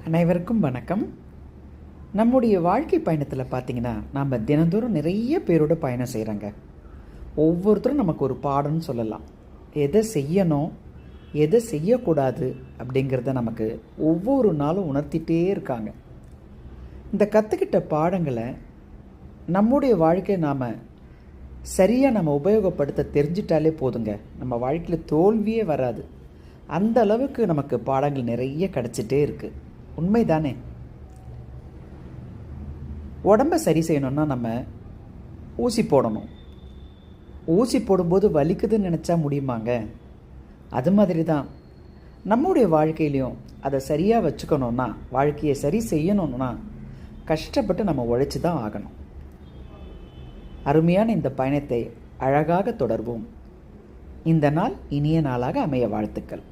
அனைவருக்கும் வணக்கம். நம்முடைய வாழ்க்கை பயணத்தில் பார்த்திங்கன்னா நாம் தினந்தோறும் நிறைய பேரோட பயணம் செய்கிறாங்க. ஒவ்வொருத்தரும் நமக்கு ஒரு பாடம்னு சொல்லலாம். எதை செய்யணும், எதை செய்யக்கூடாது அப்படிங்கிறத நமக்கு ஒவ்வொரு நாளும் உணர்த்திட்டே இருக்காங்க. இந்த கற்றுக்கிட்ட பாடங்களை நம்முடைய வாழ்க்கையை நாம் சரியாக நம்ம உபயோகப்படுத்த தெரிஞ்சிட்டாலே போதுங்க. நம்ம வாழ்க்கையில் தோல்வியே வராது. அந்த அளவுக்கு நமக்கு பாடங்கள் நிறைய கிடச்சிட்டே இருக்குது. உண்மைதானே? உடம்பை சரி செய்யணும்னா நம்ம ஊசி போடணும். ஊசி போடும்போது வலிக்குதுன்னு நினச்சா முடியுமாங்க? அது மாதிரி தான் நம்முடைய வாழ்க்கையிலையும் அதை சரியாக வச்சுக்கணுன்னா, வாழ்க்கையை சரி செய்யணும்னா கஷ்டப்பட்டு நம்ம உழைச்சி தான் ஆகணும். அருமையான இந்த பயணத்தை அழகாக தொடர்வோம். இந்த நாள் இனிய நாளாக அமைய வாழ்த்துக்கள்.